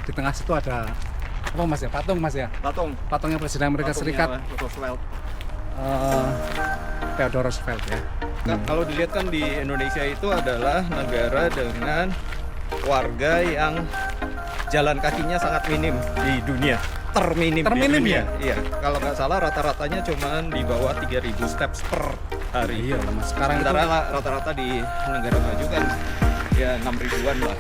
di tengah situ ada apa Mas ya? Patung Mas ya? Patungnya Presiden Amerika Serikat. Roosevelt. Theodore Roosevelt ya. Kan kalau dilihat kan di Indonesia itu adalah negara dengan warga yang jalan kakinya sangat minim di dunia. Terminim di Terminim dunia. ya? Iya. Kalau nggak salah rata-ratanya cuma di bawah 3.000 steps per hari. Iya Mas. Sekarang itu Sementara rata-rata di negara maju kan ya 6.000-an lah.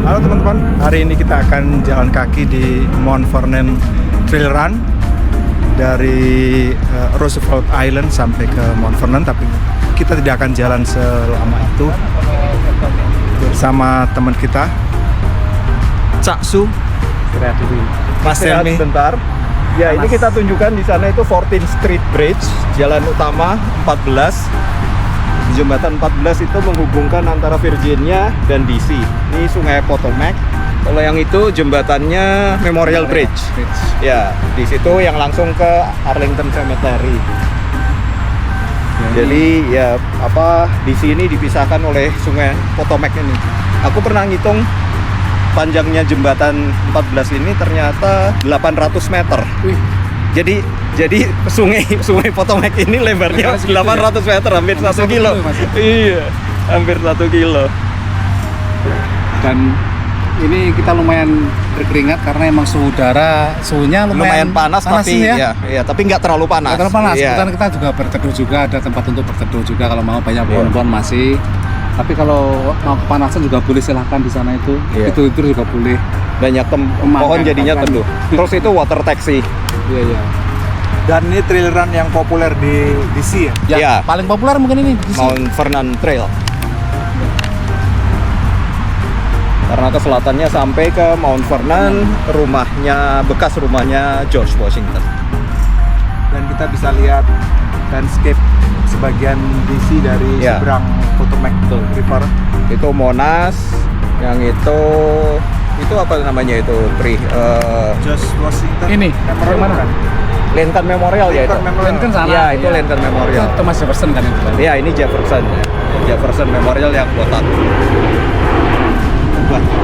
Halo teman-teman, hari ini kita akan jalan kaki di Mount Vernon Trail Run dari Roosevelt Island sampai ke Mount Vernon, tapi kita tidak akan jalan selama itu bersama teman kita Cak Su. Mas Helmi. Sebentar. Ya, ini kita tunjukkan di sana itu 14th Street Bridge, jalan utama 14. Jembatan 14 itu menghubungkan antara Virginia dan DC. Ini Sungai Potomac. Kalau yang itu jembatannya Memorial Bridge. Ya, di situ yang langsung ke Arlington Cemetery. Jadi ya di sini dipisahkan oleh Sungai Potomac ini. Aku pernah ngitung panjangnya jembatan 14 ini ternyata 800 meter. Wih. Jadi sungai Potomac ini lebarnya 800 meter, hampir 1 kilo. Iya, hampir 1 kilo. Dan ini kita lumayan berkeringat karena emang suhunya lumayan Panas tapi ya. ya, tapi nggak terlalu panas. Nggak terlalu panas. Iya. Kebetulan kita juga berteduh juga, ada tempat untuk berteduh juga kalau mau, banyak pohon-pohon masih. Tapi kalau mau kepanasan juga boleh, silahkan di sana itu. Iya. Itu juga boleh. Banyak pohon jadinya teduh. Terus itu water taxi. Iya, iya. Dan ini trail run yang populer di DC ya? Ya, Iya. paling populer mungkin ini di sini. Mount Vernon Trail. Karena ke selatannya sampai ke Mount Vernon, bekas rumahnya George Washington. Dan kita bisa lihat landscape sebagian DC dari Ya. seberang Potomac River. Itu Monas, yang itu apa namanya itu? George Washington. Ini, Memorial yang mana? kan? Lincoln Memorial ya itu. Lincoln Memorial. Lincoln sana. Iya, itu Lincoln Memorial. Itu Thomas Jefferson kan itu. Iya, ini Jefferson. Jefferson Memorial yang botak. Botak.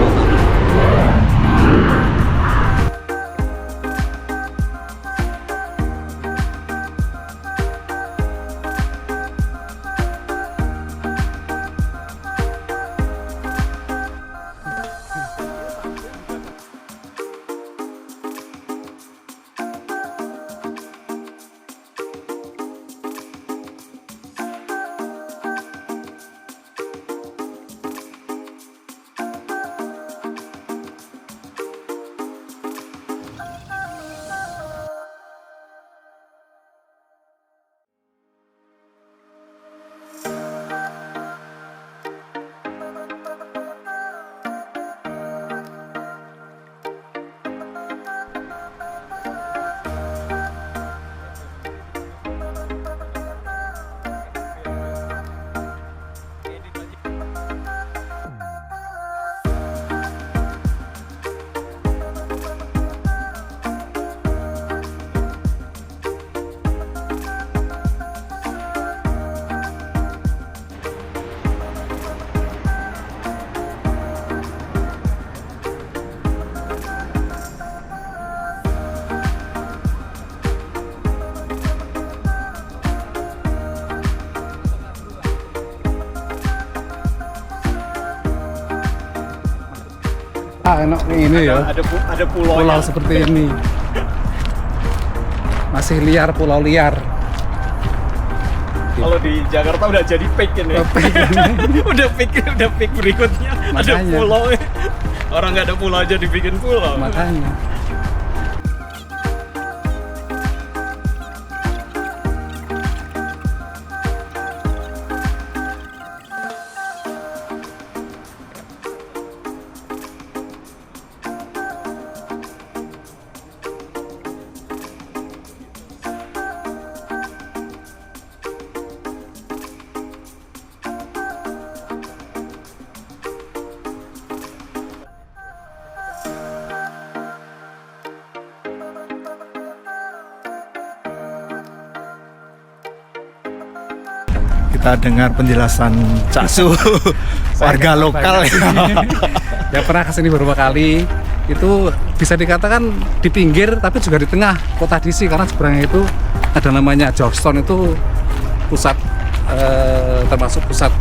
Enak ini ya. Ada pulau. Pulau seperti ini. Masih liar, pulau liar. Kalau di Jakarta udah jadi peak ini. udah peak berikutnya. Ada Makanya. pulau. Orang nggak ada pulau aja dibikin pulau. Makanya. kita dengar penjelasan Cak Su, warga lokal. Ya pernah kesini beberapa kali. Itu bisa dikatakan di pinggir tapi juga di tengah kota DC, karena seberangnya itu ada namanya Georgetown, itu pusat termasuk pusat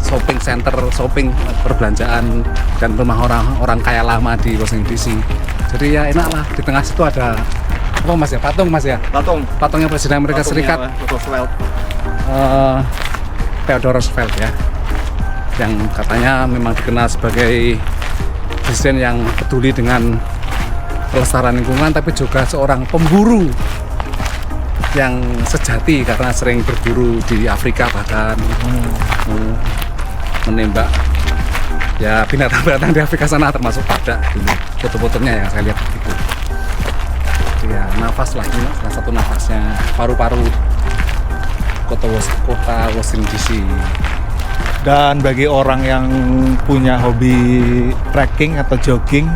shopping center, shopping, perbelanjaan dan rumah orang kaya lama di Washington DC. Jadi ya enak lah, di tengah situ ada apa Mas ya, patung Mas ya, patungnya Presiden Amerika Serikat Roosevelt. Theodore Roosevelt ya, yang katanya memang dikenal sebagai presiden yang peduli dengan pelestarian lingkungan, tapi juga seorang pemburu yang sejati karena sering berburu di Afrika, bahkan menembak ya binatang-binatang di Afrika sana, termasuk badak dulu foto-fotonya yang saya lihat itu. Ya nafas lah, ini salah satu nafasnya paru-paru kota Washington DC. Dan bagi orang yang punya hobi trekking atau jogging,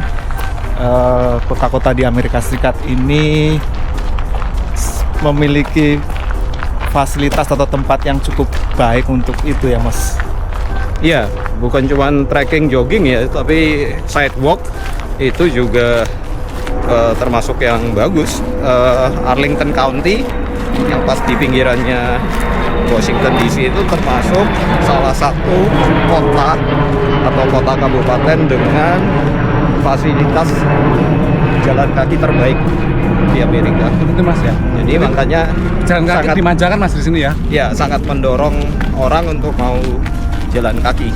kota-kota di Amerika Serikat ini memiliki fasilitas atau tempat yang cukup baik untuk itu ya Mas. Iya, bukan cuma trekking jogging ya, tapi sidewalk itu juga termasuk yang bagus. Arlington County yang pas di pinggirannya Washington DC itu termasuk salah satu kota atau kota kabupaten dengan fasilitas jalan kaki terbaik di Amerika. Itu Mas ya. Jadi makanya Jalan kaki sangat dimanjakan Mas di sini ya. ya sangat mendorong orang untuk mau jalan kaki.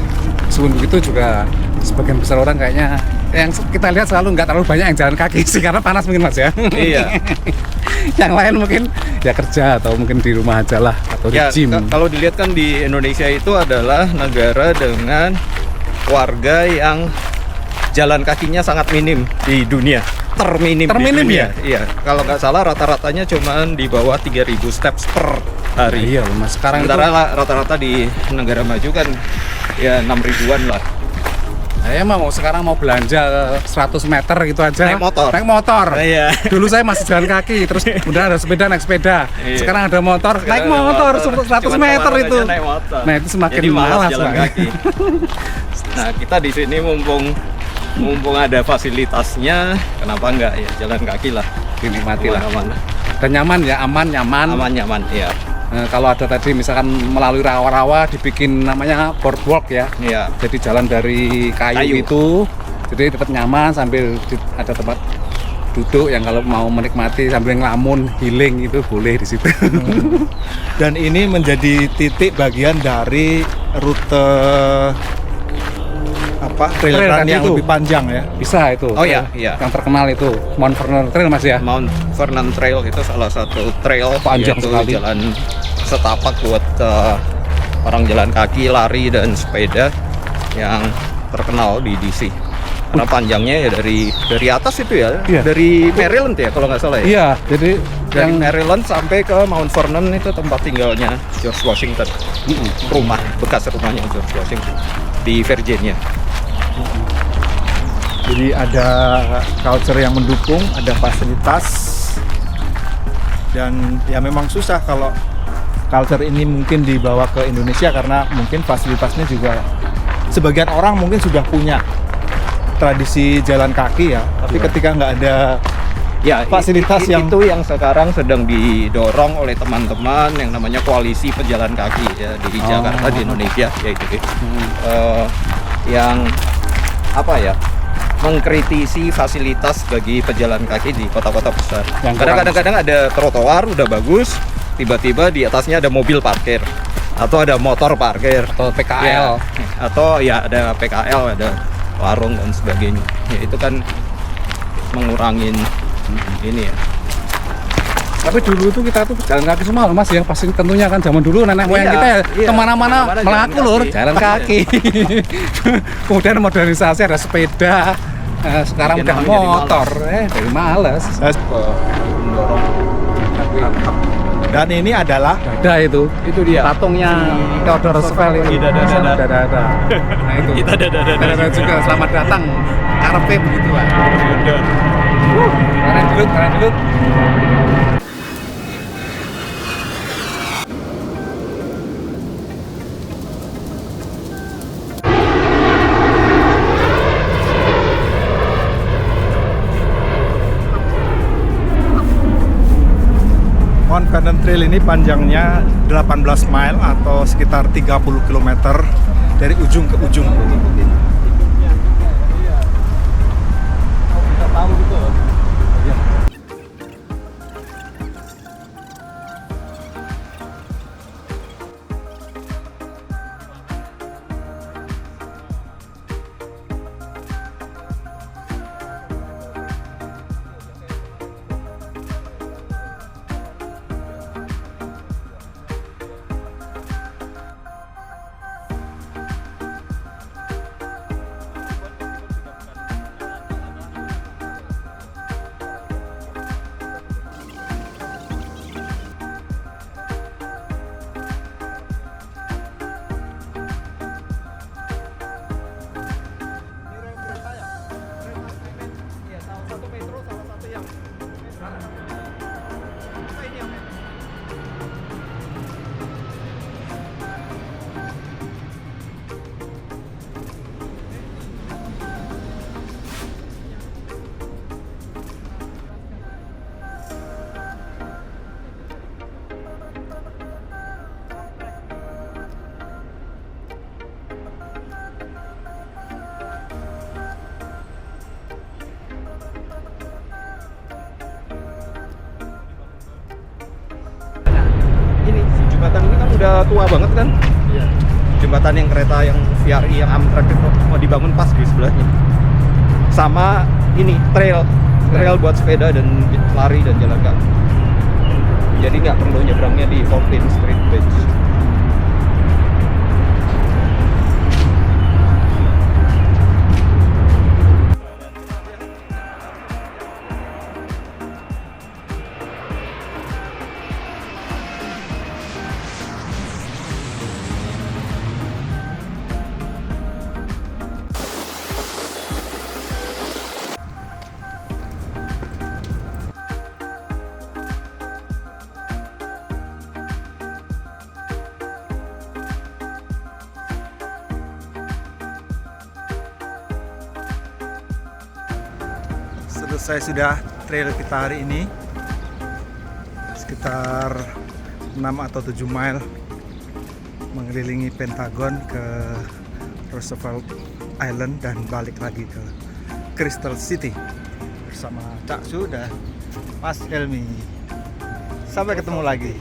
Meskipun begitu juga sebagian besar orang kayaknya yang kita lihat selalu nggak terlalu banyak yang jalan kaki sih, karena panas mungkin Mas ya. Iya. Yang lain mungkin ya kerja atau mungkin di rumah aja lah, atau di Ya, gym. kalau dilihat kan di Indonesia itu adalah negara dengan warga yang jalan kakinya sangat minim di dunia. Terminim Terminim di ya? dunia. Iya, kalau nggak salah rata-ratanya cuma di bawah 3.000 steps per hari. Iya Mas, sekarang Sementara itu rata-rata di negara maju kan ya 6.000-an lah. saya mau sekarang mau belanja 100 meter gitu aja Naik motor. Iya. Dulu saya masih jalan kaki, terus kemudian ada sepeda, naik sepeda. Iya. Sekarang ada motor, naik motor 100 Cuman meter kemarin itu. aja naik motor. Nah itu semakin Jadi malas malas jalan Pak. kaki. Nah kita di sini mumpung ada fasilitasnya, kenapa enggak ya jalan kaki lah, Dinikmati lah. kemana-mana. Dan nyaman ya, aman, nyaman. Aman-nyaman, ya. Kalau ada tadi misalkan melalui rawa-rawa dibikin namanya boardwalk ya. Iya. Jadi jalan dari kayu itu, jadi tetap nyaman sambil ada tempat duduk yang kalau mau menikmati sambil ngelamun, healing itu boleh di situ. Dan ini menjadi titik bagian dari rute trail Trail run tadi yang itu. lebih panjang ya. Bisa itu. Oh, iya, iya. Yang terkenal itu Mount Vernon Trail Mas ya. Mount Vernon Trail itu salah satu trail Panjang yaitu sekali. jalan setapak buat orang jalan kaki, lari dan sepeda yang terkenal di DC. Karena panjangnya ya dari atas itu ya, Iya. dari Maryland ya kalau nggak salah ya. Iya, jadi Dari yang Maryland sampai ke Mount Vernon itu tempat tinggalnya George Washington. Rumah bekas rumahnya George Washington di Virginia. Jadi ada culture yang mendukung, ada fasilitas, dan ya memang susah kalau culture ini mungkin dibawa ke Indonesia karena mungkin fasilitasnya juga sebagian orang mungkin sudah punya tradisi jalan kaki ya, tapi ketika nggak ada Ya, fasilitas yang itu yang sekarang sedang didorong oleh teman-teman yang namanya koalisi pejalan kaki ya di Jakarta, di Indonesia yaitu yang apa ya, mengkritisi fasilitas bagi pejalan kaki di kota-kota besar. Yang Karena kurang- kadang-kadang ada trotoar udah bagus, tiba-tiba di atasnya ada mobil parkir atau ada motor parkir atau PKL. Ya, atau ya ada PKL, ada warung dan sebagainya. Ya itu kan mengurangin ini ya. Tapi dulu itu kita tuh jalan kaki semua loh Mas ya, pasti tentunya kan zaman dulu nenek moyang Iya, kita ya iya. kemana-mana Kemana-mana melaku jalan lur, kaki. jalan kaki. Kemudian modernisasi ada sepeda, sekarang Bikin udah orang jadi motor, jadi males. Mendorong. dan ini adalah Ada itu Itu dia. patungnya Theodore Roosevelt itu. Iya, ada. Nah itu. Kita ada juga selamat datang. Karpe begitu Pak. Bener. Keren dulu. Mount Vernon Trail ini panjangnya 18 mile atau sekitar 30 km dari ujung ke ujung. Kita tahu gitu. Jembatan ini kan udah tua banget kan? Iya. Jembatan yang kereta yang VRI yang Amtrak itu mau dibangun pas di sebelahnya. Sama ini trail buat sepeda dan lari dan jalan kaki. Jadi nggak perlu nyebrangnya di 14th Street Bridge. Selesai sudah trail kita hari ini, sekitar 6 atau 7 mile mengelilingi Pentagon ke Roosevelt Island dan balik lagi ke Crystal City bersama Cak Su dan Mas Helmi. Sampai ketemu lagi.